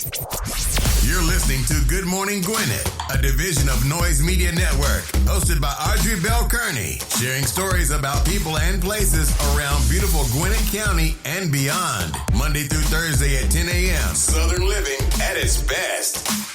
You're listening to Good Morning Gwinnett, a division of Noise Media Network, hosted by Audrey Kearney, sharing stories about people and places around beautiful Gwinnett County and beyond. Monday through Thursday at 10 a.m. Southern living at its best.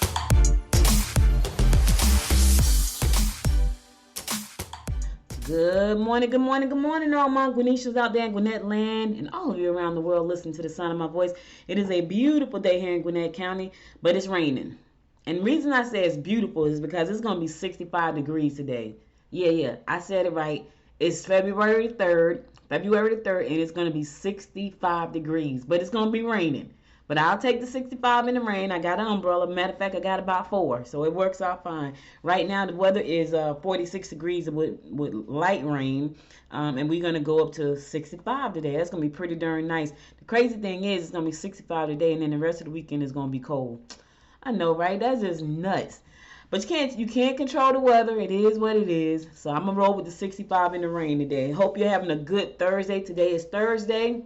Good morning, good morning, good morning, all my Gwinnetians out there in Gwinnett land and all of you around the world listening to the sound of my voice. It is a beautiful day here in Gwinnett County, but it's raining. And the reason I say it's beautiful is because it's going to be 65 degrees today. Yeah, I said it right. It's February 3rd, and it's going to be 65 degrees, but it's going to be raining. But I'll take the 65 in the rain. I got an umbrella. Matter of fact, I got about 4, so it works out fine. Right now, the weather is 46 degrees with light rain, and we're going to go up to 65 today. That's going to be pretty darn nice. The crazy thing is it's going to be 65 today, and then the rest of the weekend is going to be cold. I know, right? That's just nuts. But you can't control the weather. It is what it is. So I'm going to roll with the 65 in the rain today. Hope you're having a good Thursday. Today is Thursday.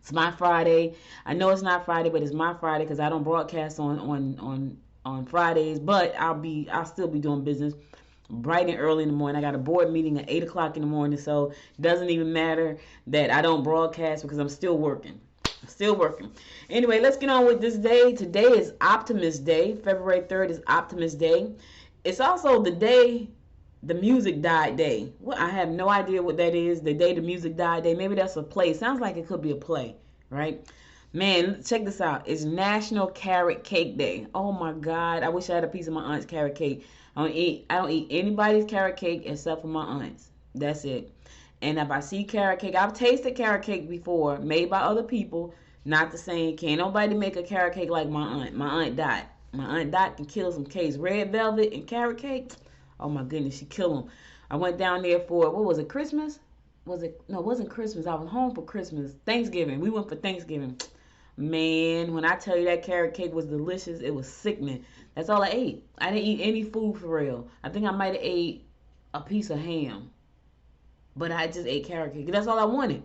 It's my Friday. I know it's not Friday, but it's my Friday because I don't broadcast on Fridays. But I'll still be doing business bright and early in the morning. I got a board meeting at 8 o'clock in the morning, so it doesn't even matter that I don't broadcast because I'm still working. Anyway, let's get on with this day. Today is Optimist Day. February 3rd is Optimist Day. It's also the day the music died day. Well, I have no idea what that is. The day the music died day. Maybe that's a play. Sounds like it could be a play, right? Man, check this out. It's National Carrot Cake Day. Oh my God. I wish I had a piece of my aunt's carrot cake. I don't eat anybody's carrot cake except for my aunt's. That's it. And if I see carrot cake, I've tasted carrot cake before, made by other people. Not the same. Can't nobody make a carrot cake like my aunt. My aunt Dot. My aunt Dot can kill some cakes. Red velvet and carrot cake. Oh my goodness, she killed them. I went down there for, what was it, Christmas? No, it wasn't Christmas. I was home for Christmas. Thanksgiving. We went for Thanksgiving. Man, when I tell you that carrot cake was delicious, it was sickening. That's all I ate. I didn't eat any food for real. I think I might have ate a piece of ham. But I just ate carrot cake. That's all I wanted.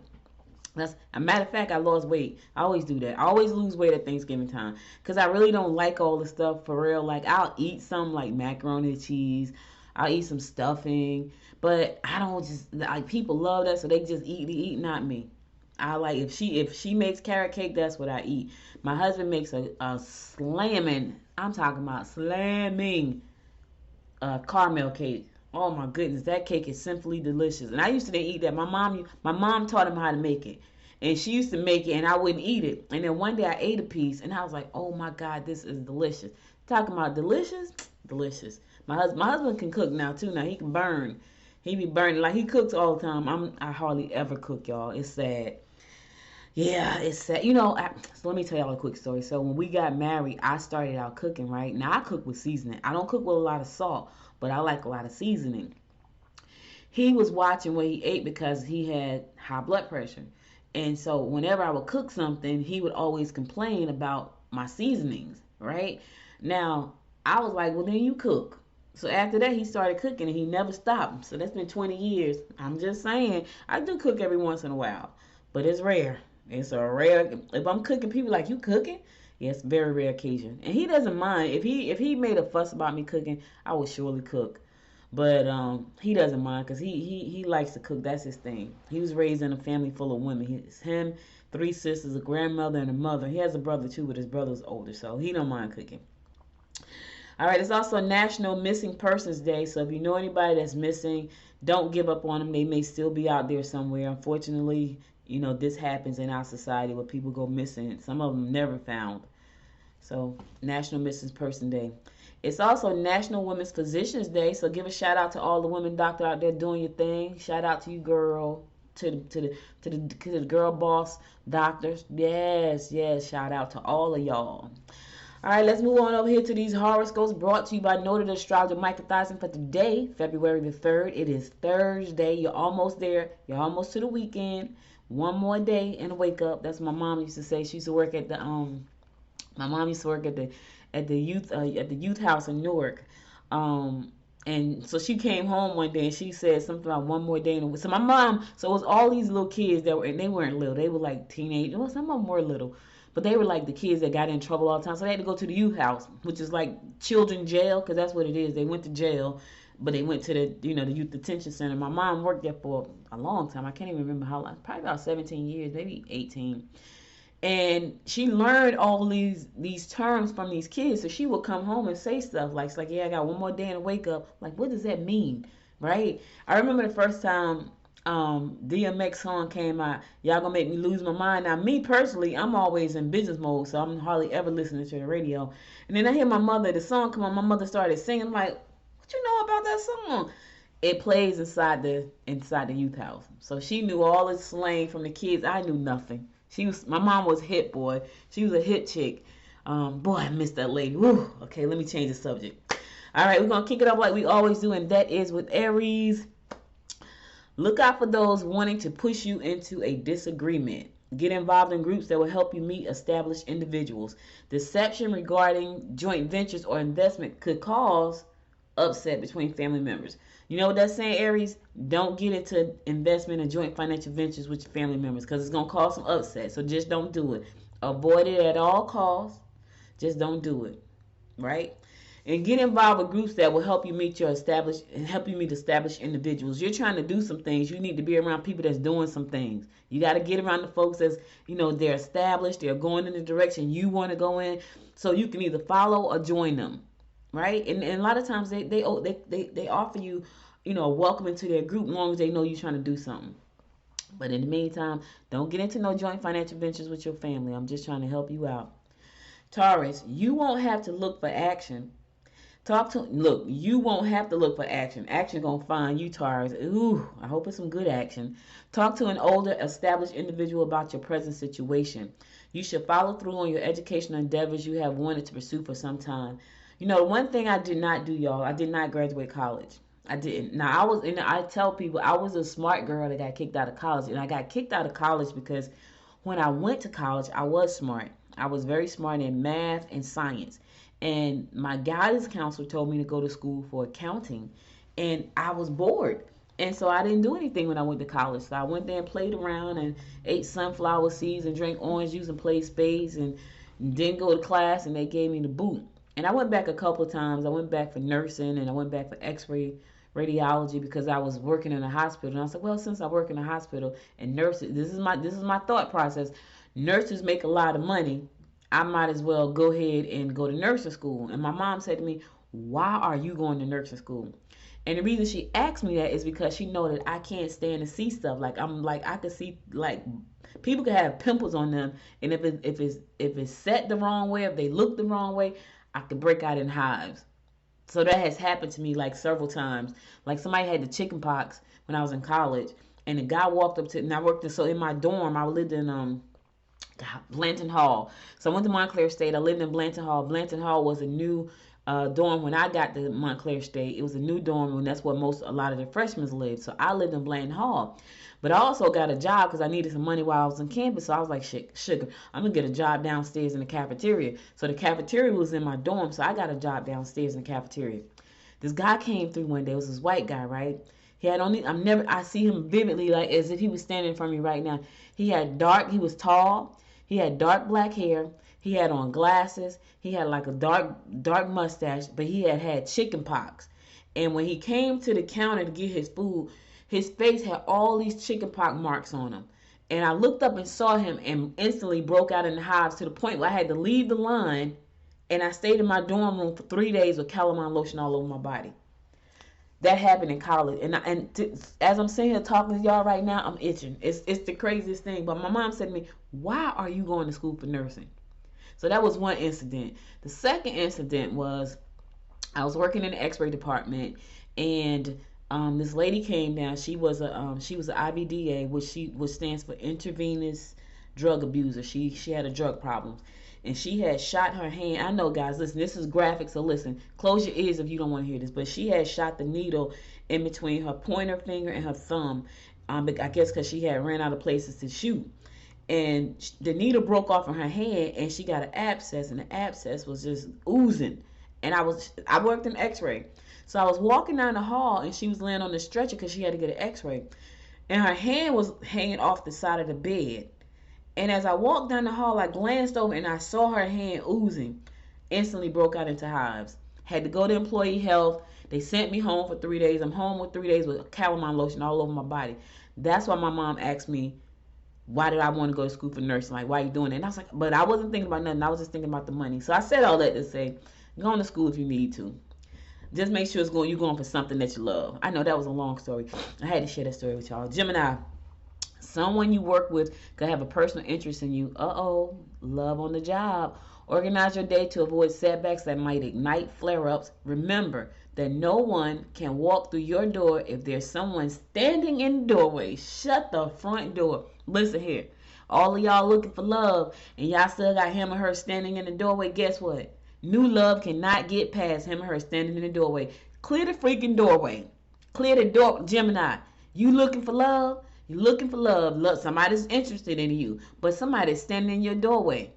That's a matter of fact, I lost weight. I always do that. I always lose weight at Thanksgiving time because I really don't like all the stuff for real. Like, I'll eat some like macaroni and cheese. I'll eat some stuffing, but I don't just like, people love that, so they just eat, not me. I like, if she makes carrot cake, that's what I eat. My husband makes a slamming caramel cake. Oh my goodness, that cake is simply delicious. And I used to eat that. My mom taught him how to make it. And she used to make it and I wouldn't eat it. And then one day I ate a piece and I was like, oh my God, this is delicious. Talking about delicious? Delicious. My husband can cook now too. Now he can burn. He be burning. Like, he cooks all the time. I hardly ever cook, y'all. It's sad. Yeah, it's sad. So let me tell y'all a quick story. So when we got married, I started out cooking, right? Now I cook with seasoning. I don't cook with a lot of salt, but I like a lot of seasoning. He was watching what he ate because he had high blood pressure. And so whenever I would cook something, he would always complain about my seasonings, right? Now, I was like, well, then you cook. So after that, he started cooking and he never stopped. So that's been 20 years. I'm just saying, I do cook every once in a while, but it's rare. It's a rare. If I'm cooking, people like, you cooking? Yes, very rare occasion. And he doesn't mind. If he made a fuss about me cooking, I would surely cook. But he doesn't mind because he likes to cook. That's his thing. He was raised in a family full of women. It's him, 3 sisters, a grandmother, and a mother. He has a brother too, but his brother's older, so he don't mind cooking. All right, it's also National Missing Persons Day. So if you know anybody that's missing, don't give up on them. They may still be out there somewhere. Unfortunately, this happens in our society where people go missing. Some of them never found. So National Missing Person Day. It's also National Women's Physicians Day. So give a shout out to all the women doctors out there doing your thing. Shout out to you, girl. To the girl boss doctors. Yes. Shout out to all of y'all. All right, let's move on over here to these horoscopes brought to you by noted astrologer Michael Thompson for today, February the 3rd. It is Thursday. You're almost there. You're almost to the weekend. One more day and wake up. That's what my mom used to say. She used to work at the my mom used to work at the youth house in Newark. And so she came home one day and she said something about one more day. So my mom, so it was all these little kids and they weren't little. They were like teenagers. Well, some of them were little. But they were like the kids that got in trouble all the time. So they had to go to the youth house, which is like children jail, because that's what it is. They went to jail, but they went to the the youth detention center. My mom worked there for a long time. I can't even remember how long. Probably about 17 years, maybe 18. And she learned all these terms from these kids. So she would come home and say stuff like, yeah, I got one more day to wake up. Like, what does that mean? Right? I remember the first time DMX song came out, Y'all Gonna Make Me Lose My Mind. Now, me personally, I'm always in business mode, so I'm hardly ever listening to the radio. And then I hear the song come on, my mother started singing. I'm like, what you know about that song? It plays inside the youth house. So she knew all the slang from the kids. I knew nothing. My mom was hip, boy. She was a hip chick. Boy, I miss that lady. Woo. Okay, let me change the subject. All right, we're going to kick it off like we always do, and that is with Aries. Look out for those wanting to push you into a disagreement. Get involved in groups that will help you meet established individuals. Deception regarding joint ventures or investment could cause upset between family members. You know what that's saying, Aries? Don't get into investment and joint financial ventures with your family members, because it's going to cause some upset. So just don't do it. Avoid it at all costs. Just don't do it. Right? And get involved with groups that will help you meet established individuals. You're trying to do some things. You need to be around people that's doing some things. You got to get around the folks that's, they're established. They're going in the direction you want to go in. So you can either follow or join them. Right? And a lot of times they offer you, a welcome into their group as long as they know you're trying to do something. But in the meantime, don't get into no joint financial ventures with your family. I'm just trying to help you out. Taurus, you won't have to look for action. You won't have to look for action. Action gonna find you, Taurus. Ooh, I hope it's some good action. Talk to an older, established individual about your present situation. You should follow through on your educational endeavors you have wanted to pursue for some time. One thing I did not do, y'all, I did not graduate college. I didn't. Now, I tell people I was a smart girl that got kicked out of college. And I got kicked out of college because when I went to college, I was smart. I was very smart in math and science. And my guidance counselor told me to go to school for accounting. And I was bored. And so I didn't do anything when I went to college. So I went there and played around and ate sunflower seeds and drank orange juice and played spades and didn't go to class, and they gave me the boot. And I went back a couple of times. I went back for nursing, and I went back for x-ray radiology because I was working in a hospital. And I said, well, since I work in a hospital and nurses, this is my thought process. Nurses make a lot of money. I might as well go ahead and go to nursing school. And my mom said to me, why are you going to nursing school? And the reason she asked me that is because she know that I can't stand to see stuff. I could see, people could have pimples on them, and if it's set the wrong way, if they look the wrong way, I could break out in hives. So that has happened to me several times. Like somebody had the chicken pox when I was in college, and the guy walked up to, and I worked in my dorm. I lived in Blanton Hall. So I went to Montclair State. I lived in Blanton Hall. Blanton Hall was a new dorm when I got to Montclair State. It was a new dorm, and that's where a lot of the freshmen lived. So I lived in Blanton Hall. But I also got a job because I needed some money while I was on campus. So I was like, sugar, I'm going to get a job downstairs in the cafeteria. So the cafeteria was in my dorm. So I got a job downstairs in the cafeteria. This guy came through one day. It was this white guy, right? He had I see him vividly, like as if he was standing in front of me right now. He was tall. He had dark black hair. He had on glasses. He had like a dark mustache, but he had chicken pox. And when he came to the counter to get his food, his face had all these chicken pox marks on him. And I looked up and saw him and instantly broke out in the hives to the point where I had to leave the line, and I stayed in my dorm room for 3 days with calamine lotion all over my body. That happened in college. As I'm sitting here talking to y'all right now, I'm itching. It's the craziest thing. But my mom said to me, why are you going to school for nursing? So that was one incident. The second incident was I was working in the x-ray department, and this lady came down. She was an IVDA, which stands for intravenous drug abuser. She had a drug problem, and she had shot her hand. I know, guys, listen, this is graphic, so listen, close your ears if you don't want to hear this. But she had shot the needle in between her pointer finger and her thumb. I guess because she had ran out of places to shoot. And the needle broke off in her hand, and she got an abscess, and the abscess was just oozing. And I worked in x-ray. So I was walking down the hall, and she was laying on the stretcher because she had to get an x-ray. And her hand was hanging off the side of the bed. And as I walked down the hall, I glanced over and I saw her hand oozing. Instantly broke out into hives. Had to go to employee health. They sent me home for 3 days. I'm home with 3 days with calamine lotion all over my body. That's why my mom asked me, why did I want to go to school for nursing? Like, why are you doing it? And I was like, but I wasn't thinking about nothing. I was just thinking about the money. So I said all that to say, go to school if you need to. Just make sure you're going for something that you love. I know that was a long story. I had to share that story with y'all. Gemini. Someone you work with could have a personal interest in you. Love on the job. Organize your day to avoid setbacks that might ignite flare-ups. Remember that no one can walk through your door if there's someone standing in the doorway. Shut the front door. Listen here. All of y'all looking for love and y'all still got him or her standing in the doorway. Guess what? New love cannot get past him or her standing in the doorway. Clear the freaking doorway. Clear the door. Gemini, you looking for love? You looking for love. Look, somebody's interested in you, but somebody's standing in your doorway.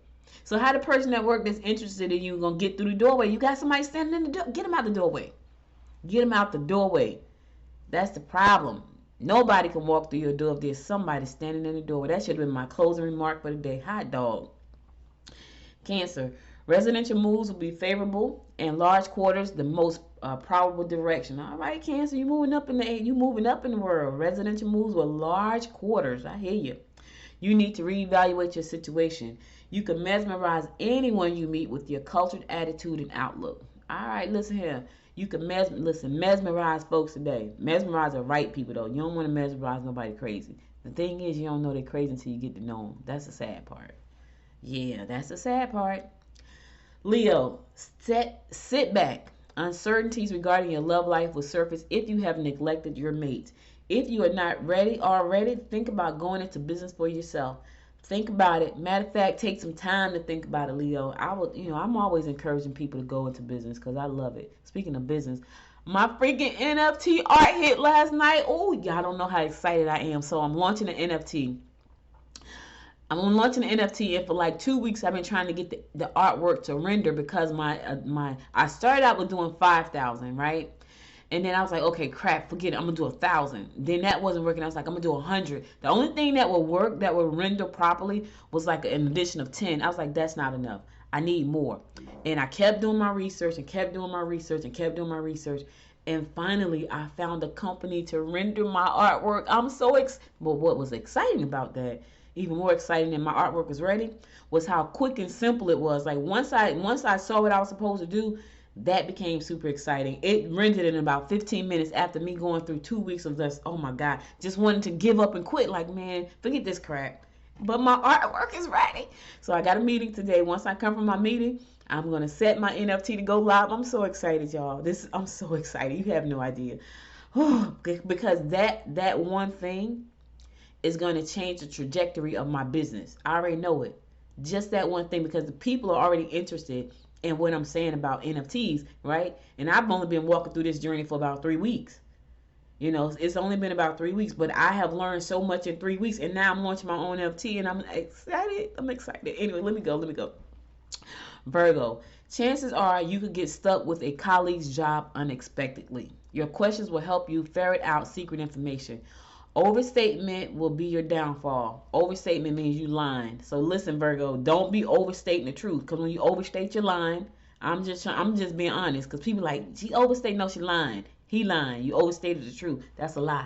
So how the person at work that's interested in you gonna get through the doorway? You got somebody standing in the door. Get them out the doorway. Get them out the doorway. That's the problem. Nobody can walk through your door if there's somebody standing in the doorway. That should have been my closing remark for the day. Hot dog. Cancer. Residential moves will be favorable, and large quarters the most probable direction. All right, Cancer, you moving up in the world. Residential moves with large quarters. I hear you. You need to reevaluate your situation. You can mesmerize anyone you meet with your cultured attitude and outlook. All right, listen here. You can mesmerize folks today. Mesmerize the right people though. You don't want to mesmerize nobody crazy. The thing is, you don't know they're crazy until you get to know them. That's the sad part. Yeah, that's the sad part. Leo, sit back. Uncertainties regarding your love life will surface if you have neglected your mate. If you are not ready already, think about going into business for yourself. Think about it. Matter of fact, take some time to think about it, Leo. I'm always encouraging people to go into business because I love it. Speaking of business, my freaking NFT art hit last night. Oh, y'all don't know how excited I am. So I'm launching an NFT. And for like 2 weeks I've been trying to get the artwork to render because I started out with doing 5,000, right? And then I was like, okay, crap, forget it. I'm gonna do 1,000. Then that wasn't working. I was like, I'm gonna do 100. The only thing that would work, that would render properly, was like an addition of 10. I was like, that's not enough. I need more. And I kept doing my research and kept doing my research. And finally, I found a company to render my artwork. I'm so But what was exciting about that, even more exciting than my artwork was ready, was how quick and simple it was. Like once I saw what I was supposed to do, that became super exciting. It rendered in about 15 minutes after me going through 2 weeks of just, oh my God, just wanting to give up and quit. Like, man, forget this crap. But my artwork is ready. So I got a meeting today. Once I come from my meeting, I'm going to set my NFT to go live. I'm so excited, y'all. I'm so excited. You have no idea. Because that one thing is going to change the trajectory of my business. I already know it. Just that one thing, because the people are already interested in what I'm saying about NFTs, right? And I've only been walking through this journey for about 3 weeks. You know, it's only been about 3 weeks, but I have learned so much in 3 weeks, and now I'm launching my own NFT, and I'm excited. Anyway, let me go. Virgo, chances are you could get stuck with a colleague's job unexpectedly. Your questions will help you ferret out secret information. Overstatement will be your downfall. Overstatement means you lying. So listen, Virgo, don't be overstating the truth. Because when you overstate, you're lying. I'm just being honest. Because people like, she overstated. No, she lying. He lying. You overstated the truth. That's a lie.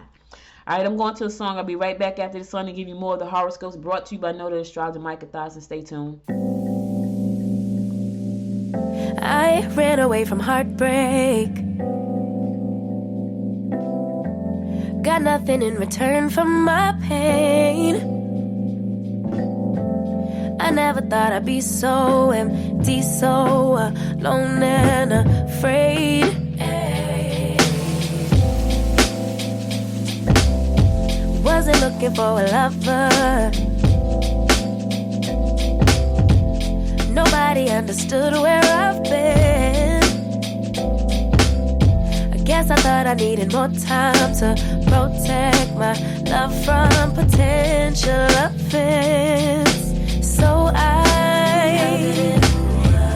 All right, I'm going to a song. I'll be right back after the song to give you more of the horoscopes brought to you by Know the Astrologer Micah Thompson. Stay tuned. I ran away from heartbreak. Got nothing in return for my pain. I never thought I'd be so empty, so alone and afraid. Wasn't looking for a lover. Nobody understood where I've been. I guess I thought I needed more time to protect my love from potential offense. So I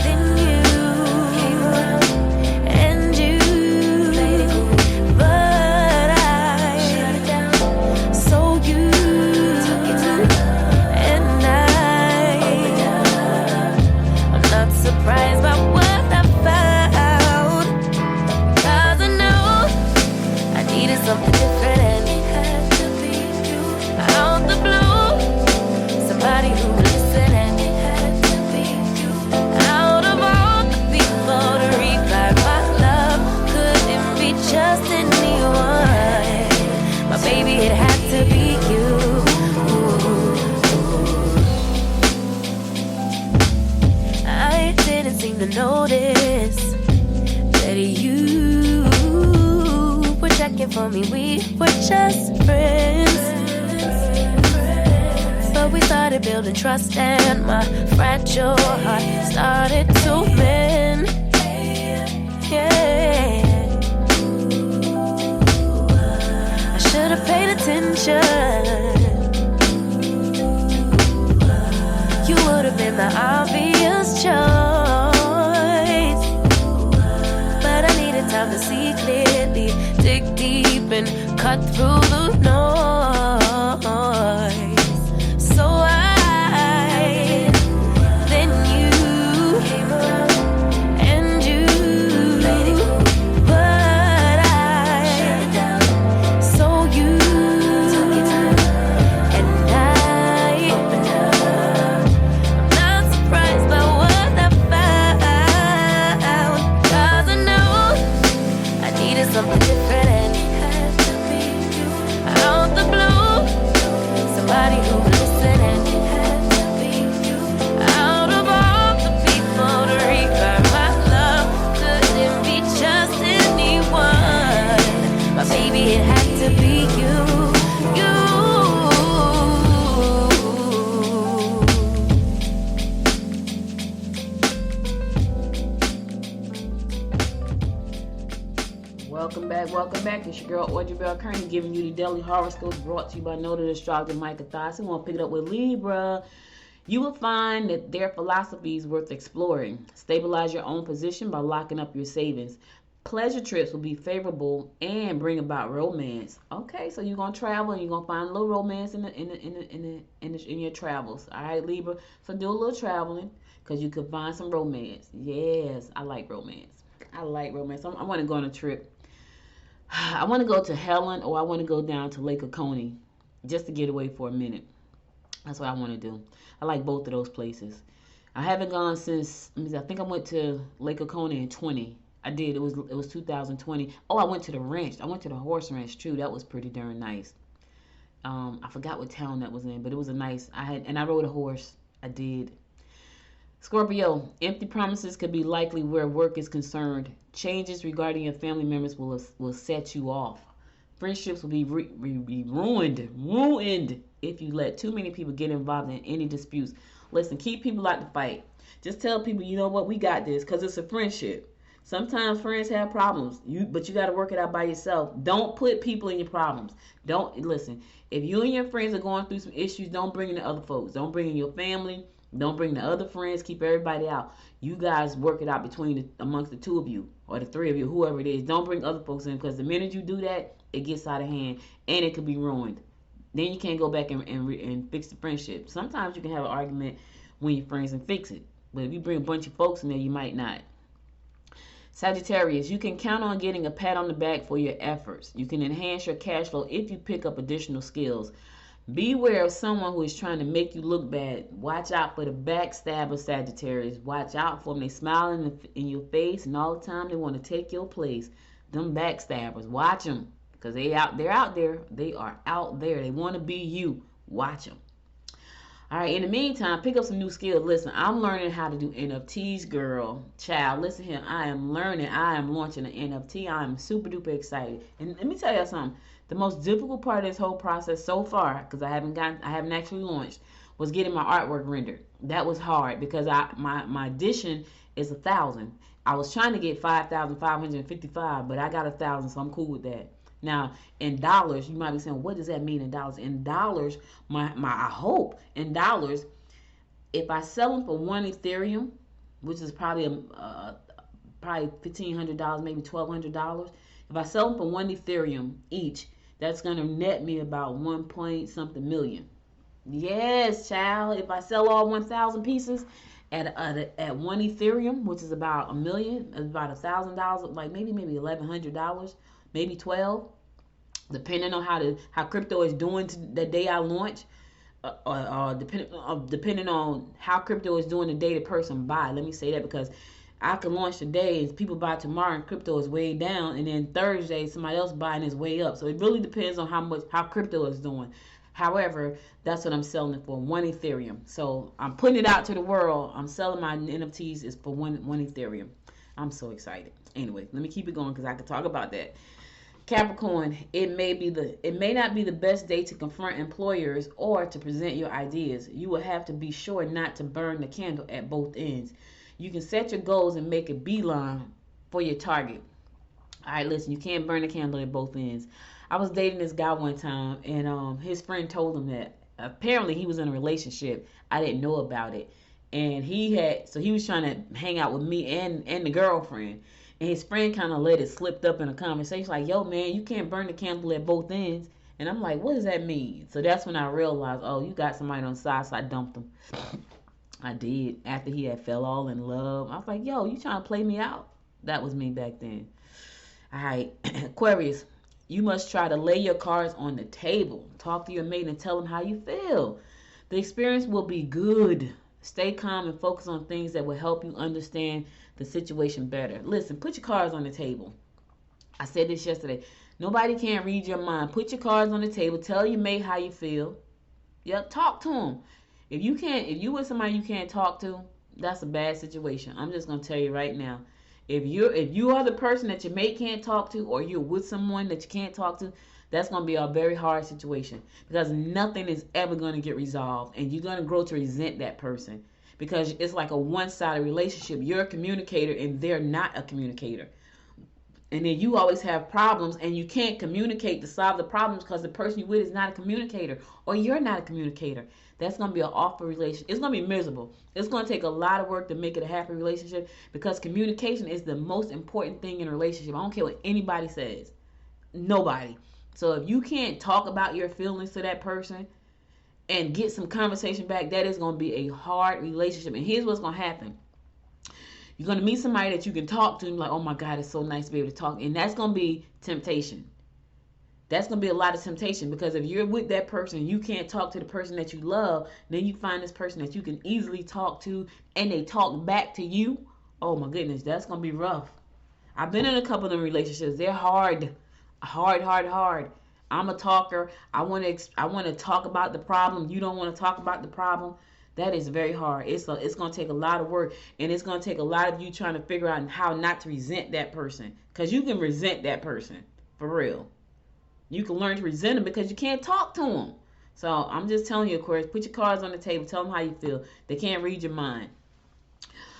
then you came around and you, but I shut it down. So you took it and I to notice that you were checking for me. We were just friends, but we started building trust and my fragile heart started to mend. Yeah, I should have paid attention. You would have been the obvious choice, but I needed time to see clearly, dig deep and cut through the noise. So then you came around and you but I so you took your time and I'm not surprised by what I found, 'cause I know I needed something different and it had to be you. Out the blue, somebody who would listen and it had to be you. Out of all the people to require my love, couldn't be just anyone. But baby, it had to be you, you. Welcome back. It's your girl Audrey Kearney giving you the daily horoscopes brought to you by noted astrologer Micah Thompson. We'll pick it up with Libra. You will find that their philosophy is worth exploring. Stabilize your own position by locking up your savings. Pleasure trips will be favorable and bring about romance. Okay, so you're gonna travel and you're gonna find a little romance in your travels. All right, Libra. So do a little traveling because you could find some romance. Yes, I like romance. I want to go on a trip. I want to go to Helen or I want to go down to Lake Oconee just to get away for a minute. That's what I want to do. I like both of those places. I haven't gone since, I think I went to Lake Oconee in 20. I did. It was 2020. Oh, I went to the ranch. I went to the horse ranch too. That was pretty darn nice. I forgot what town that was in, but it was a nice, I rode a horse. I did. Scorpio, empty promises could be likely where work is concerned. Changes regarding your family members will set you off. Friendships will be ruined if you let too many people get involved in any disputes. Listen, keep people out the fight. Just tell people, you know what, we got this, because it's a friendship. Sometimes friends have problems, but you got to work it out by yourself. Don't put people in your problems. Listen, if you and your friends are going through some issues, don't bring in the other folks. Don't bring in your family. Don't bring the other friends. Keep everybody out. You guys work it out amongst the two of you or the three of you, whoever it is. Don't bring other folks in, because the minute you do that, it gets out of hand and it could be ruined. Then you can't go back and fix the friendship. Sometimes you can have an argument when you're friends and fix it. But if you bring a bunch of folks in there, you might not. Sagittarius, you can count on getting a pat on the back for your efforts. You can enhance your cash flow if you pick up additional skills. Beware of someone who is trying to make you look bad. Watch out for the backstabber, Sagittarius. Watch out for them. They smile in your face, and all the time they want to take your place. Them backstabbers. Watch them, because they're out there. They are out there. They want to be you. Watch them. All right, in the meantime, pick up some new skills. Listen, I'm learning how to do NFTs, girl. Child, listen here. I am launching an NFT. I am super duper excited. And let me tell you something. The most difficult part of this whole process so far, because I haven't actually launched, was getting my artwork rendered. That was hard because my edition is 1,000. I was trying to get 5,555, but I got 1,000, so I'm cool with that. Now, in dollars, you might be saying, what does that mean in dollars? In dollars, I hope in dollars, if I sell them for one Ethereum, which is probably $1,500, maybe $1,200. If I sell them for one Ethereum each, that's going to net me about 1 point something million. Yes, child. If I sell all 1,000 pieces at one Ethereum, which is about $1 million, about $1,000, like maybe $1,100, maybe $1,200, depending on how crypto is doing the day I launch, depending on how crypto is doing the day the person buy. Let me say that, because I can launch today and people buy tomorrow and crypto is way down, and then Thursday somebody else buying is way up. So it really depends on how crypto is doing. However, that's what I'm selling it for, 1 Ethereum. So I'm putting it out to the world. I'm selling my NFTs is for one Ethereum. I'm so excited. Anyway, let me keep it going because I could talk about that. Capricorn, it may not be the best day to confront employers or to present your ideas. You will have to be sure not to burn the candle at both ends. You can set your goals and make a beeline for your target. All right, listen, you can't burn the candle at both ends. I was dating this guy one time, and his friend told him that apparently he was in a relationship. I didn't know about it. And he was trying to hang out with me and the girlfriend. And his friend kind of let it slip up in a conversation like, yo, man, you can't burn the candle at both ends. And I'm like, what does that mean? So that's when I realized, oh, you got somebody on the side, so I dumped him. I did. After he had fell all in love. I was like, yo, you trying to play me out? That was me back then. All right, Aquarius, you must try to lay your cards on the table. Talk to your mate and tell them how you feel. The experience will be good. Stay calm and focus on things that will help you understand the situation better. Listen, put your cards on the table. I said this yesterday. Nobody can read your mind. Put your cards on the table. Tell your mate how you feel. Yep, talk to them. If you with somebody you can't talk to, that's a bad situation. I'm just gonna tell you right now. If you are the person that your mate can't talk to, or you're with someone that you can't talk to, that's going to be a very hard situation because nothing is ever going to get resolved, and you're going to grow to resent that person because it's like a one-sided relationship. You're a communicator and they're not a communicator. And then you always have problems and you can't communicate to solve the problems because the person you're with is not a communicator or you're not a communicator. That's going to be an awful relationship. It's going to be miserable. It's going to take a lot of work to make it a happy relationship because communication is the most important thing in a relationship. I don't care what anybody says. Nobody. So if you can't talk about your feelings to that person and get some conversation back, that is going to be a hard relationship. And here's what's going to happen. You're going to meet somebody that you can talk to and you're like, oh my God, it's so nice to be able to talk. And that's going to be temptation. That's going to be a lot of temptation because if you're with that person, you can't talk to the person that you love, then you find this person that you can easily talk to and they talk back to you. Oh my goodness, that's going to be rough. I've been in a couple of them relationships. They're hard. I'm a talker. I want to talk about the problem. You don't want to talk about the problem. That is very hard. It's going to take a lot of work, and it's going to take a lot of you trying to figure out how not to resent that person because you can resent that person for real. You can learn to resent them because you can't talk to them. So I'm just telling you, Aquarius, put your cards on the table. Tell them how you feel. They can't read your mind.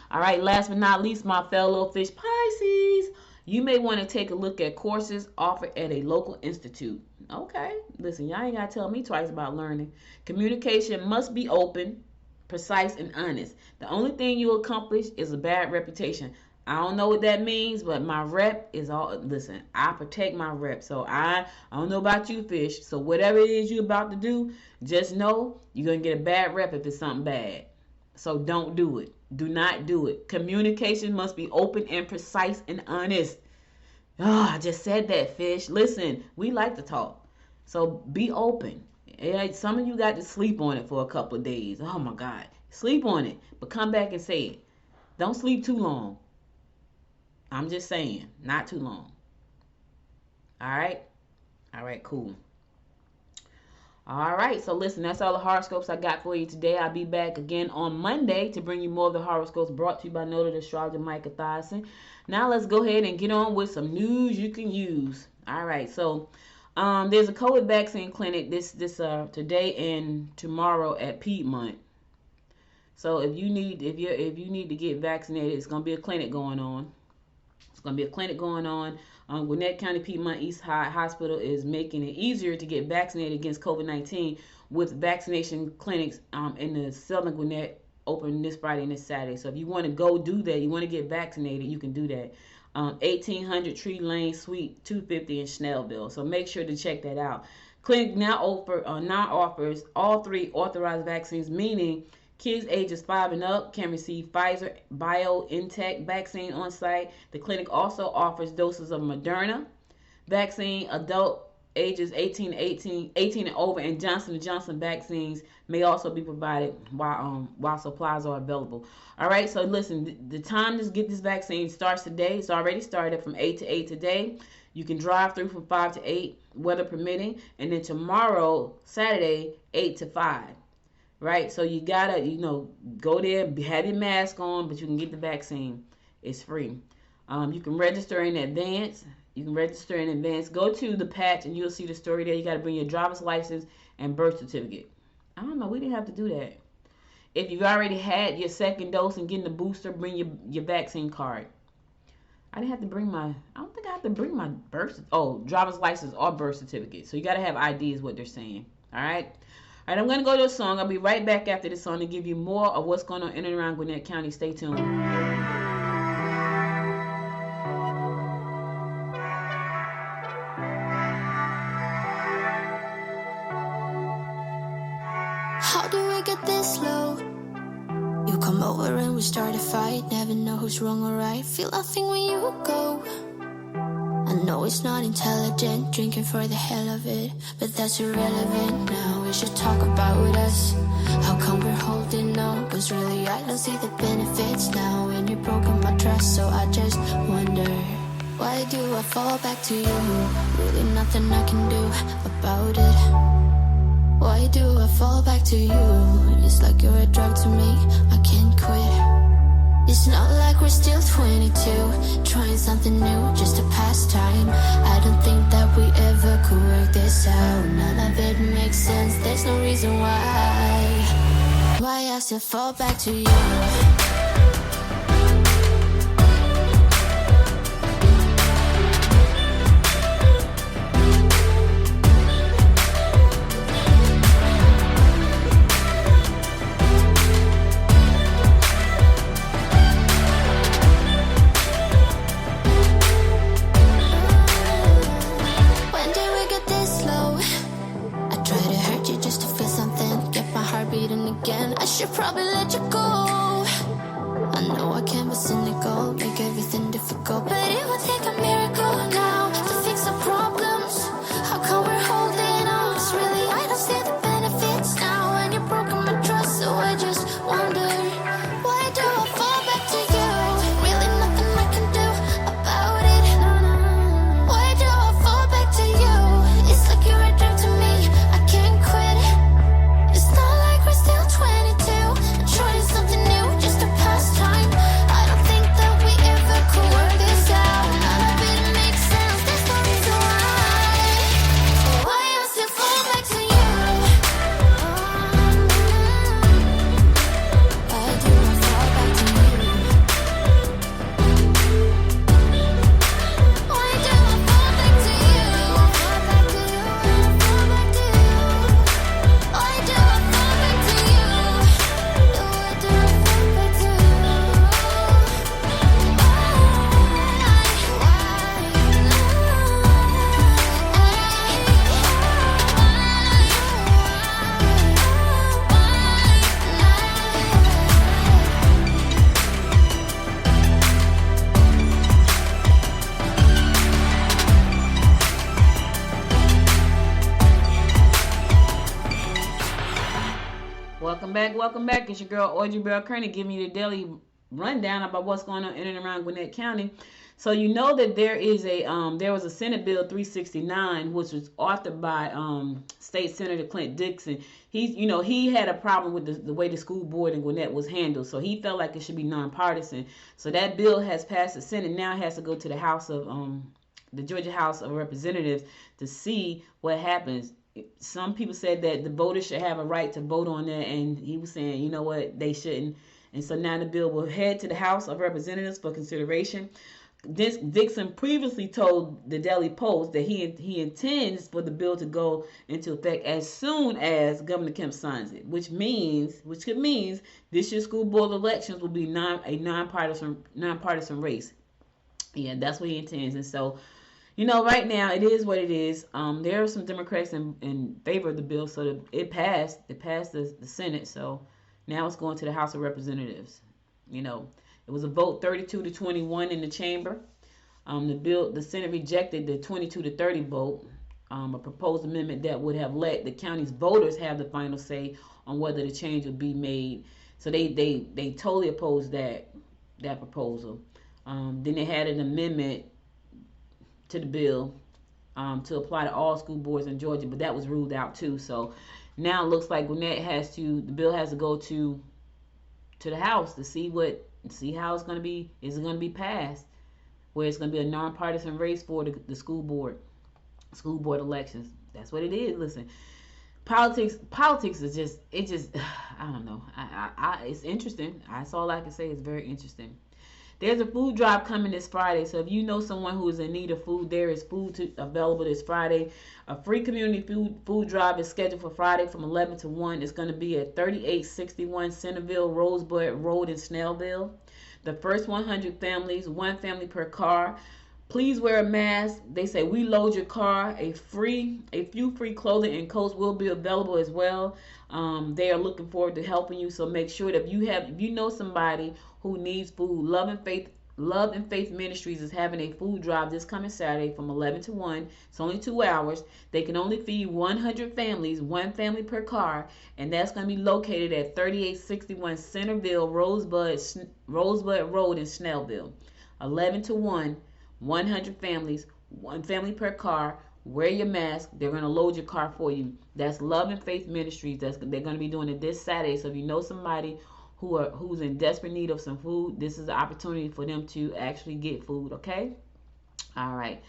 All right, last but not least, my fellow fish Pisces. You may want to take a look at courses offered at a local institute. Okay, listen, y'all ain't got to tell me twice about learning. Communication must be open, precise, and honest. The only thing you accomplish is a bad reputation. I don't know what that means, but my rep is all, listen, I protect my rep. So I don't know about you, fish. So whatever it is you're about to do, just know you're going to get a bad rep if it's something bad. So don't do it. Do not do it. Communication must be open and precise and honest. Oh, I just said that, fish. Listen, we like to talk. So be open. Some of you got to sleep on it for a couple of days. Oh my God. Sleep on it, but come back and say it. Don't sleep too long. I'm just saying, not too long. All right? All right, cool. All right, so listen, that's all the horoscopes I got for you today. I'll be back again on Monday to bring you more of the horoscopes brought to you by noted astrologer Micah Thompson. Now let's go ahead and get on with some news you can use. All right, so there's a COVID vaccine clinic this today and tomorrow at Piedmont. So if you need to get vaccinated, it's gonna be a clinic going on. It's going to be a clinic going on. Gwinnett County Piedmont East High Hospital is making it easier to get vaccinated against COVID-19 with vaccination clinics in the Southern Gwinnett open this Friday and this Saturday. So if you want to go do that, you want to get vaccinated, you can do that. 1800 Tree Lane, Suite 250 in Snellville. So make sure to check that out. Clinic now offers all 3 authorized vaccines, meaning kids ages 5 and up can receive Pfizer BioNTech vaccine on site. The clinic also offers doses of Moderna vaccine, adult ages 18 and over, and Johnson & Johnson vaccines may also be provided while supplies are available. All right, so listen, the time to get this vaccine starts today. It's already started from 8 to 8 today. You can drive through from 5 to 8, weather permitting, and then tomorrow, Saturday, 8 to 5. Right, so you gotta, go there, have your mask on, but you can get the vaccine. It's free. You can register in advance. Go to the patch and you'll see the story there. You got to bring your driver's license and birth certificate. I don't know. We didn't have to do that. If you've already had your second dose and getting the booster, bring your vaccine card. I don't think I have to bring my driver's license or birth certificate. So you got to have ID is what they're saying. All right. All right, I'm going to go to a song. I'll be right back after this song to give you more of what's going on in and around Gwinnett County. Stay tuned. How do we get this low? You come over and we start a fight. Never know who's wrong or right. Feel nothing when you go. I know it's not intelligent, drinking for the hell of it, but that's irrelevant now. We should talk about us. How come we're holding on? 'Cause really I don't see the benefits now. And you've broken my trust, so I just wonder, why do I fall back to you? Really nothing I can do about it. Why do I fall back to you? It's like you're a drug to me, I can't quit. It's not like we're still 22, trying something new, just a pastime. I don't think that we ever could work this out. None of it makes sense, there's no reason why I still fall back to you. Probably let you go. I know I can be cynical, make everything difficult, but it would take a miracle now to fix the problems. How come we're holding on? 'Cause really I don't see the benefits now, and you've broken my trust, so I just wonder, why do I fall back to you? Really nothing I can do about it. Why do I fall back to you? It's like you're a drug to me, I can't quit. It's not like we're still 22, trying something new, just a pastime. I don't think that we ever could work this out. None of it makes sense, there's no reason why I still fall back to you. Why do I fall back to you? Why do I fall back to you? Why do I fall back to you? Welcome back. It's your girl Audrey Kearney giving you the daily rundown about what's going on in and around Gwinnett County. So you know that there was a Senate Bill 369 which was authored by State Senator Clint Dixon. He had a problem with the way the school board in Gwinnett was handled, so he felt like it should be nonpartisan. So that bill has passed the Senate, now it has to go to the Georgia House of Representatives to see what happens. Some people said that the voters should have a right to vote on that, and he was saying, you know what, they shouldn't. And so now the bill will head to the House of Representatives for consideration. Dixon previously told the Daily Post that he intends for the bill to go into effect as soon as Governor Kemp signs it, which could mean this year's school board elections will be a nonpartisan race. Yeah, that's what he intends. And so, right now it is what it is. There are some Democrats in favor of the bill, so it passed. It passed the Senate, so now it's going to the House of Representatives. It was a vote 32-21 in the chamber. The Senate rejected the 22-30 vote. a proposed amendment that would have let the county's voters have the final say on whether the change would be made. So they totally opposed that proposal. Then they had an amendment to the bill to apply to all school boards in Georgia, but that was ruled out too. So now it looks like Gwinnett the bill has to go to the House to see how it's going to be. Is it going to be passed where it's going to be a nonpartisan race for the school board elections? That's what it is. Listen, politics is just I don't know. It's interesting. That's all I can say. It's very interesting. There's a food drive coming this Friday, so if you know someone who is in need of food, there is food available this Friday. A free community food drive is scheduled for Friday from 11 to 1. It's going to be at 3861 Centerville Rosebud Road in Snellville. The first 100 families, one family per car. Please wear a mask. They say we load your car. A few free clothing and coats will be available as well. They are looking forward to helping you, so make sure that if you know somebody who needs food, Love and Faith Ministries is having a food drive this coming Saturday from 11 to 1. It's only 2 hours. They can only feed 100 families, one family per car, and that's going to be located at 3861 Centerville Rosebud Road in Snellville. 11 to 1, 100 families, one family per car. Wear your mask. They're going to load your car for you. That's Love and Faith Ministries. They're going to be doing it this Saturday. So if you know somebody who's in desperate need of some food, this is the opportunity for them to actually get food, okay? All right.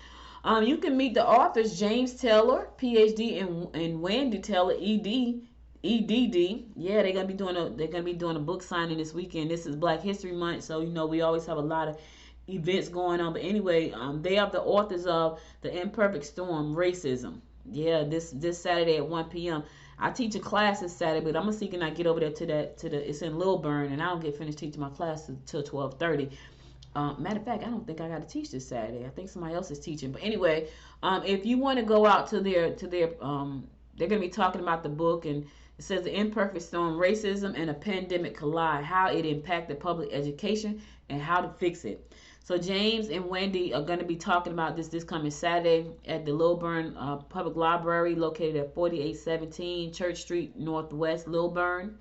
You can meet the authors James Taylor, PhD, and Wendy Taylor, EDD. Yeah, they're gonna be doing a book signing this weekend. This is Black History Month, so we always have a lot of events going on. But anyway, they are the authors of The Imperfect Storm: Racism. Yeah, this Saturday at 1 p.m. I teach a class this Saturday, but I'm gonna see can I get over there to the it's in Lilburn, and I don't get finished teaching my class until 12:30. Matter of fact, I don't think I got to teach this Saturday. I think somebody else is teaching. But anyway, if you want to go out to their they're gonna be talking about the book, and it says The Imperfect Storm: Racism and a Pandemic Collide, how it impacted public education and how to fix it. So James and Wendy are going to be talking about this coming Saturday at the Lilburn Public Library, located at 4817 Church Street Northwest, Lilburn.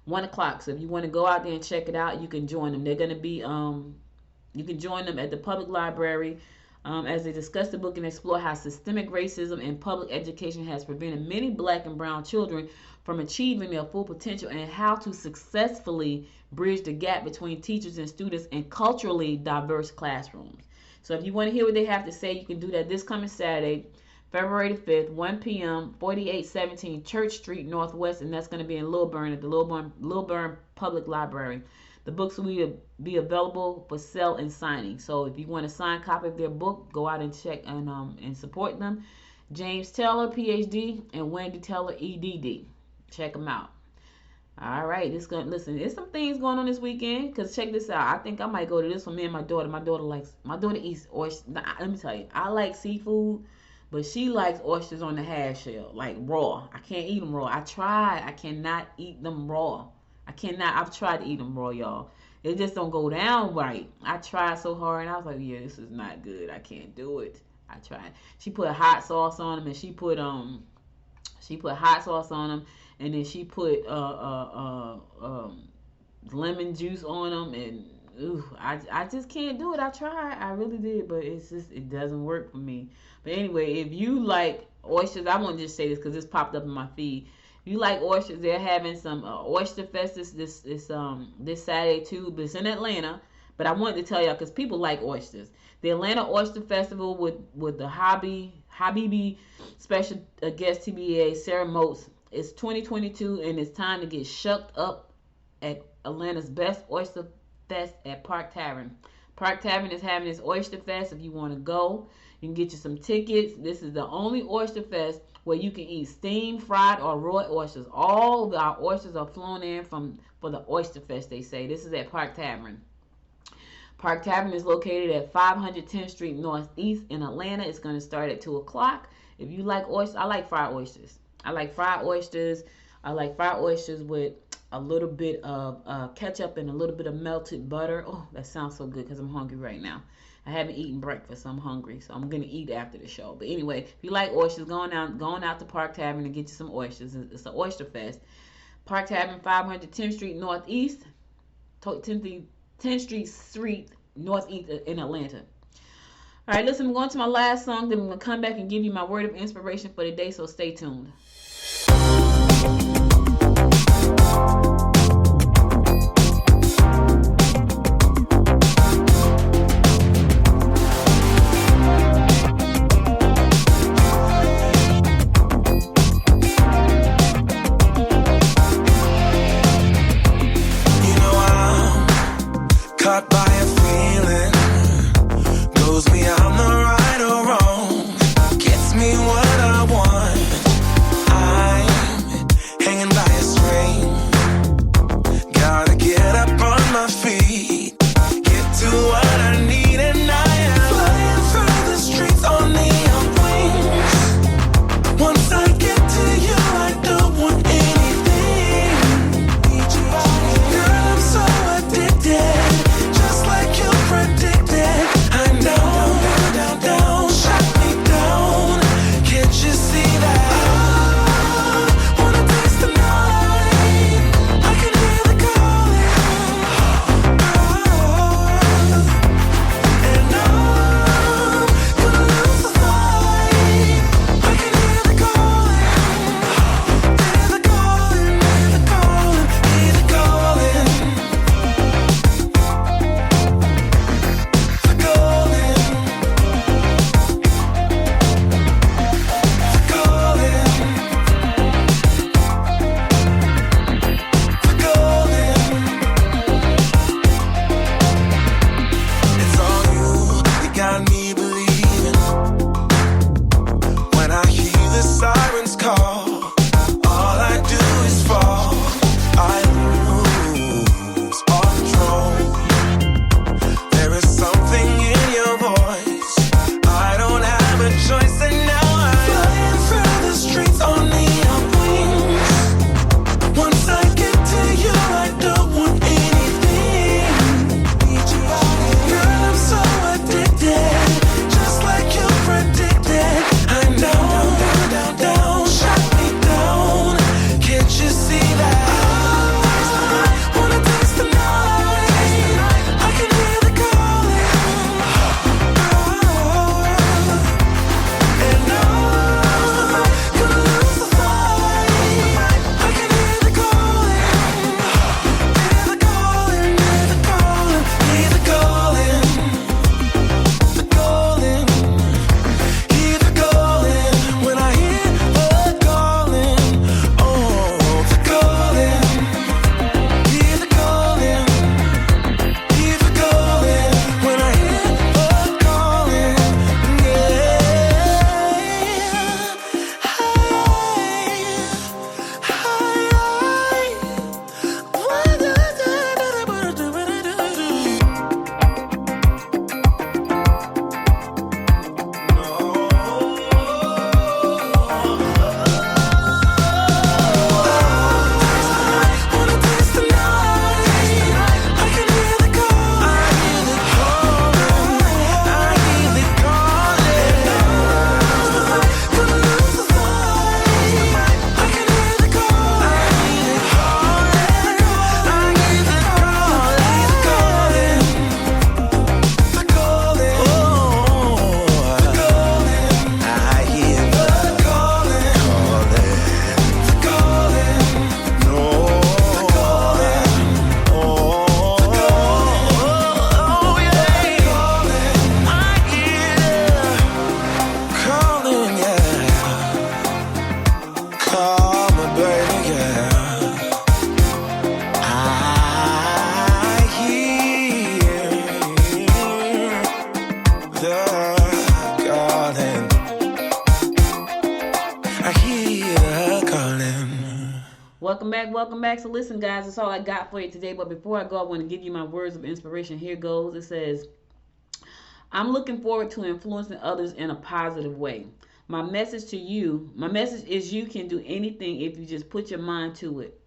1 o'clock. So if you want to go out there and check it out, you can join them. They're going to be, you can join them at the public library as they discuss the book and explore how systemic racism in public education has prevented many Black and brown children from achieving their full potential, and how to successfully bridge the gap between teachers and students in culturally diverse classrooms. So if you want to hear what they have to say, you can do that this coming Saturday, February the 5th, 1 p.m., 4817 Church Street Northwest, and that's going to be in Lilburn at the Lilburn Public Library. The books will be available for sale and signing. So if you want a signed copy of their book, go out and check and support them. James Taylor, PhD, and Wendy Taylor, EDD. Check them out. All right, listen, there's some things going on this weekend, because check this out. I think I might go to this one. Me and my daughter. My daughter eats oysters. Let me tell you, I like seafood, but she likes oysters on the half shell, like raw. I can't eat them raw. I cannot eat them raw. I've tried to eat them raw, y'all. It just don't go down right. I tried so hard, and I was like, yeah, this is not good. I can't do it. I tried. She put hot sauce on them, and she put hot sauce on them, and then she put lemon juice on them, and I just can't do it. I tried. I really did, but it doesn't work for me. But anyway, if you like oysters, I won't just say this because this popped up in my feed. If you like oysters, they're having some Oyster Fest this Saturday too, but it's in Atlanta. But I wanted to tell y'all because people like oysters. The Atlanta Oyster Festival with the Habibi special guest TBA Sarah Moats. It's 2022, and it's time to get shucked up at Atlanta's best oyster fest at Park Tavern. Park Tavern is having this Oyster Fest. If you want to go, you can get you some tickets. This is the only Oyster Fest where you can eat steamed, fried, or raw oysters. All of our oysters are flown in for the Oyster Fest, they say. This is at Park Tavern. Park Tavern is located at 510th Street Northeast in Atlanta. It's going to start at 2 o'clock. If you like oysters, I like fried oysters. I like fried oysters with a little bit of ketchup and a little bit of melted butter. Oh, that sounds so good because I'm hungry right now. I haven't eaten breakfast, so I'm hungry. So I'm gonna eat after the show. But anyway, if you like oysters, going out to Park Tavern and get you some oysters. It's an oyster fest. Park Tavern, 500 10th Street Northeast, 10th Street Northeast in Atlanta. All right, listen, I'm going to my last song. Then I'm gonna come back and give you my word of inspiration for the day. So stay tuned. Caught by a feeling, blows me I'm the right or wrong, gets me what I want. I'm hanging by a string, gotta get up on my feet, get to what I need, and I am flying through the streets on neon wings. Once I get to you, I don't want anything. Girl, I'm so addicted. Predicted, I'm down, down, down, shut me down. Can't you see that? I wanna taste the night. I can hear the calling. And I'm gonna lose the fight. I can hear the calling. Hear the calling, hear the calling, hear the calling. Sirens call, all I do is fall. I lose all control. There is something in your voice, I don't have a choice, and now I'm flying through the streets on neon wings. Once I get to you, I don't want anything. Girl, I'm so addicted, just like you predicted. I'm down, down, down, shut me down. Can't you see that? I wanna taste the night. I can hear the calling. And I'm gonna lose the fight. I can hear the calling. Hear the calling, hear the calling, hear the calling. The calling. Hear the calling. When I hear the calling, oh, the calling. Hear the calling. Hear the calling. When I hear the calling, yeah. Wanna taste the night. I can hear the calling. I hear the calling. Gonna lose the fight. I can hear the calling. I hear the calling. The calling. Oh, the calling. I hear the calling. The calling. No. The calling. Oh, yeah. I hear calling, yeah. Call me, baby, yeah. I hear the calling. I hear the calling. Welcome back. So listen, guys, that's all I got for you today. But before I go, I want to give you my words of inspiration. Here goes. It says, I'm looking forward to influencing others in a positive way. My message is you can do anything if you just put your mind to it.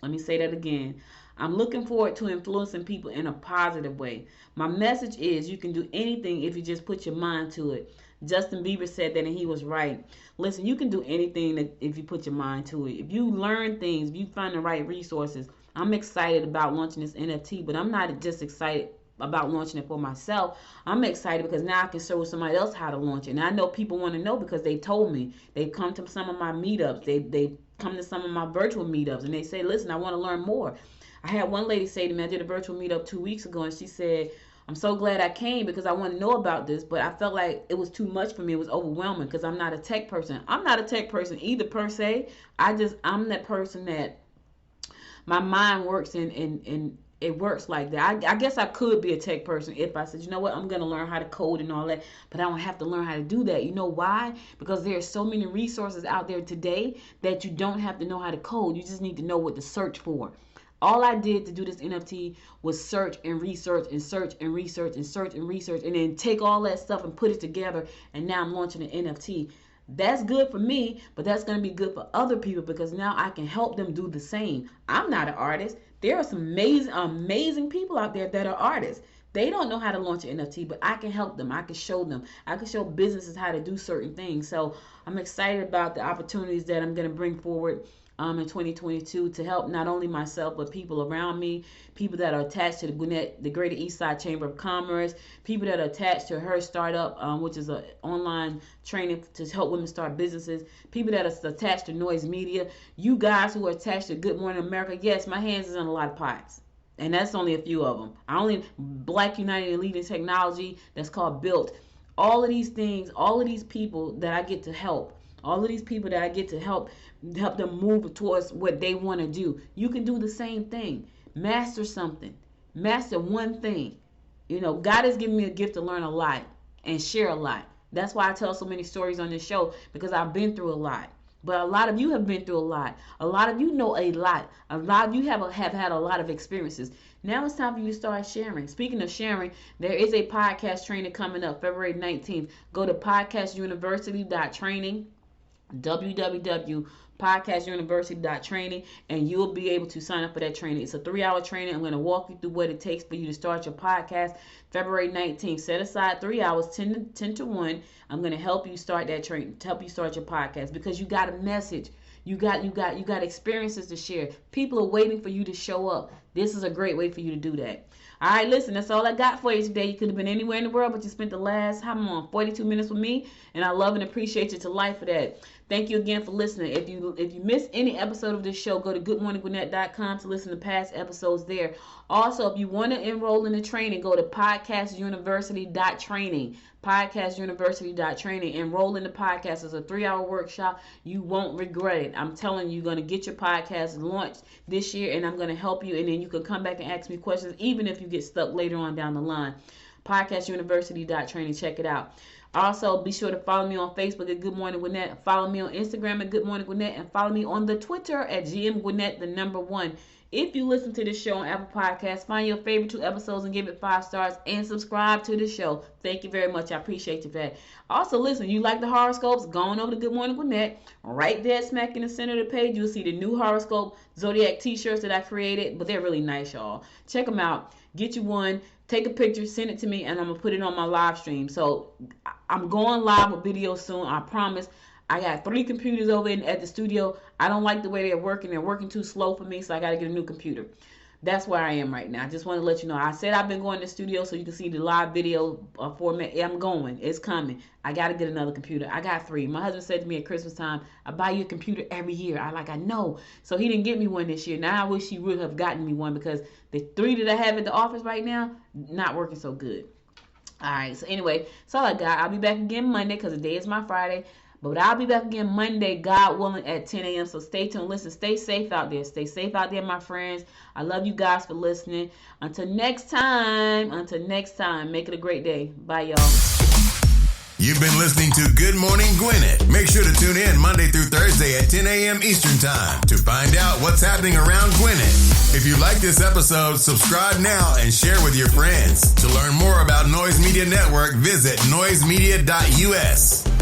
Let me say that again. I'm looking forward to influencing people in a positive way. My message is you can do anything if you just put your mind to it. Justin Bieber said that, and he was right. Listen, you can do anything if you put your mind to it. If you learn things, if you find the right resources. I'm excited about launching this NFT, but I'm not just excited about launching it for myself. I'm excited because now I can show somebody else how to launch it. And I know people want to know because they told me. They've come to some of my meetups. They've come to some of my virtual meetups, and they say, listen, I want to learn more. I had one lady say to me, I did a virtual meetup 2 weeks ago, and she said, I'm so glad I came because I want to know about this, but I felt like it was too much for me. It was overwhelming because I'm not a tech person. I'm not a tech person either per se. I'm that person that my mind works and it works like that. I guess I could be a tech person if I said, you know what, I'm going to learn how to code and all that, but I don't have to learn how to do that. You know why? Because there are so many resources out there today that you don't have to know how to code. You just need to know what to search for. All I did to do this NFT was search and research and search and research and search and research and then take all that stuff and put it together, and now I'm launching an NFT. That's good for me, but that's going to be good for other people because now I can help them do the same. I'm not an artist. There are some amazing people out there that are artists. They don't know how to launch an NFT, but I can help them. I can show them. I can show businesses how to do certain things. So I'm excited about the opportunities that I'm going to bring forward in 2022 to help not only myself but people around me, people that are attached to the Greater East Side Chamber of Commerce, people that are attached to her startup, which is an online training to help women start businesses, people that are attached to Noise Media, you guys who are attached to Good Morning America. Yes, my hands is in a lot of pots. And that's only a few of them. Black United and Leading Technology, that's called Built. All of these things, all of these people that I get to help, all of these people that I get to help them move towards what they want to do. You can do the same thing. Master something. Master one thing. You know, God has given me a gift to learn a lot and share a lot. That's why I tell so many stories on this show, because I've been through a lot. But a lot of you have been through a lot. A lot of you know a lot. A lot of you have had a lot of experiences. Now it's time for you to start sharing. Speaking of sharing, there is a podcast training coming up February 19th. Go to podcastuniversity.training, www.podcastuniversity.training, and you'll be able to sign up for that training. It's a 3-hour training. I'm going to walk you through what it takes for you to start your podcast February 19th. Set aside 3 hours, 10 to 1. I'm going to help you start that training, to help you start your podcast, because you got a message. You got experiences to share. People are waiting for you to show up. This is a great way for you to do that. All right, listen, that's all I got for you today. You could have been anywhere in the world, but you spent the last 42 minutes with me, and I love and appreciate you to life for that. Thank you again for listening. If you missed any episode of this show, go to goodmorninggwinnett.com to listen to past episodes there. Also, if you want to enroll in the training, go to podcastuniversity.training. Podcastuniversity.training. Enroll in the podcast. It's a 3-hour workshop. You won't regret it. I'm telling you, you're going to get your podcast launched this year, and I'm going to help you, and then you can come back and ask me questions, even if you get stuck later on down the line. Podcastuniversity.training. Check it out. Also, be sure to follow me on Facebook at Good Morning Gwinnett. Follow me on Instagram at Good Morning Gwinnett, and follow me on the Twitter at GM Gwinnett, the number 1. If you listen to this show on Apple Podcasts, find your favorite 2 episodes and give it 5 stars, and subscribe to the show. Thank you very much. I appreciate you for that. Also, listen, you like the horoscopes? Go on over to Good Morning Gwinnett. Right there, smack in the center of the page, you'll see the new horoscope Zodiac t-shirts that I created, but they're really nice, y'all. Check them out. Get you one. Take a picture, send it to me, and I'm going to put it on my live stream. So I'm going live with videos soon, I promise. I got 3 computers over at the studio. I don't like the way they're working. They're working too slow for me, so I got to get a new computer. That's where I am right now. I just want to let you know. I said I've been going to the studio so you can see the live video format. I'm going. It's coming. I got to get another computer. I got 3. My husband said to me at Christmas time, I buy you a computer every year. I know. So he didn't get me one this year. Now I wish he would have gotten me one, because the 3 that I have at the office right now, not working so good. All right. So anyway, that's all I got. I'll be back again Monday, because today is my Friday. But I'll be back again Monday, God willing, at 10 a.m. So stay tuned. Listen, stay safe out there. Stay safe out there, my friends. I love you guys for listening. Until next time, make it a great day. Bye, y'all. You've been listening to Good Morning Gwinnett. Make sure to tune in Monday through Thursday at 10 a.m. Eastern Time to find out what's happening around Gwinnett. If you like this episode, subscribe now and share with your friends. To learn more about Noise Media Network, visit noisemedia.us.